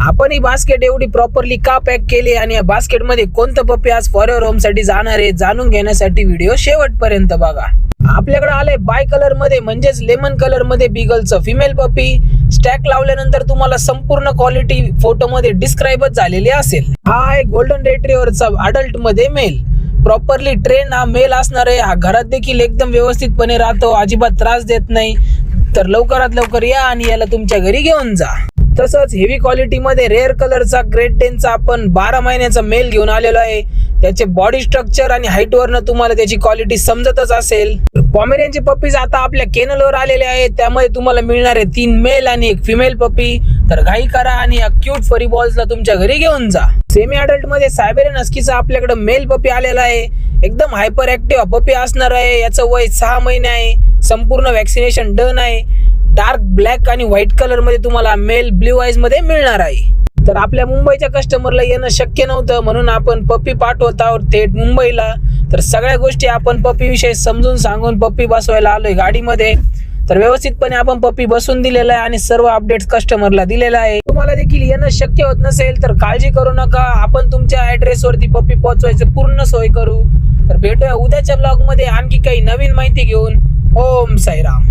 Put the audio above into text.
आपण ही बास्केट एवढी प्रॉपरली का पॅक केली आणि या बास्केट मध्ये कोणतं पप्पी आज फॉर होम साठी जाणार आहे जाणून घेण्यासाठी व्हिडिओ शेवटपर्यंत बघा। आपल्याकडे आले बाय कलर मध्ये म्हणजेच लेमन कलर मध्ये बीगलचं फिमेल पप्पी। स्टॅक लावल्यानंतर तुम्हाला संपूर्ण क्वालिटी फोटो मध्ये डिस्क्राइबच झालेली असेल। हा आहे गोल्डन रिट्रीव्हरचा अडल्ट मध्ये मेल। प्रॉपरली ट्रेन हा मेल असणार आहे। हा घरात देखील एकदम व्यवस्थितपणे राहतो, अजिबात त्रास देत नाही। तर लवकरात लवकर या आणि याला तुमच्या घरी घेऊन जा। तसंच हेवी क्वालिटी मध्ये रेअर कलरचा ग्रेट 10चा आपण 12 महिन्याचा मेल घेऊन आलेलो आहे। त्याचे बॉडी स्ट्रक्चर आणि हाईट वरनं तुम्हाला त्याची क्वालिटी समजतच असेल। पॉमेरियनचे पप्पीज आता आपल्या केनलवर आलेले आहेत, त्यामध्ये तुम्हाला मिळणार आहे 3 मेल आणि 1 फिमेल पप्पी। तर घाई करा आणि या क्यूट फरी बॉल्सला तुमच्या घरी घेऊन जा। सेमी अडल्ट मध्ये सायबेरियन हस्कीचा आपल्याकडे मेल पप्पी आलेला आहे। एकदम हायपर ऍक्टिव्ह पप्पी असणार आहे। याचं वय 6 महिने आहे। संपूर्ण वॅक्सिनेशन डन आहे। डार्क ब्लॅक आणि व्हाईट कलर मध्ये तुम्हाला मेल ब्ल्यू आईज मध्ये मिळणार आहे। तर आपल्या मुंबईच्या कस्टमरला येणं शक्य नव्हतं, म्हणून आपण पप्पी पाठवत आहोत थेट मुंबईला। तर सगळ्या गोष्टी आपण पप्पी विषयी समजून सांगून पप्पी बसवायला आलोय गाडीमध्ये। तर व्यवस्थितपणे आपण पप्पी बसून दिलेला आहे आणि सर्व अपडेट्स कस्टमरला दिलेला आहे। तुम्हाला देखील येणं शक्य होत नसेल तर काळजी करू नका, आपण तुमच्या ऍड्रेस वरती पप्पी पोहोचवायचं पूर्ण सोय करू। तर भेटूया उद्याच्या ब्लॉग मध्ये आणखी काही नवीन माहिती घेऊन। ओम साईराम।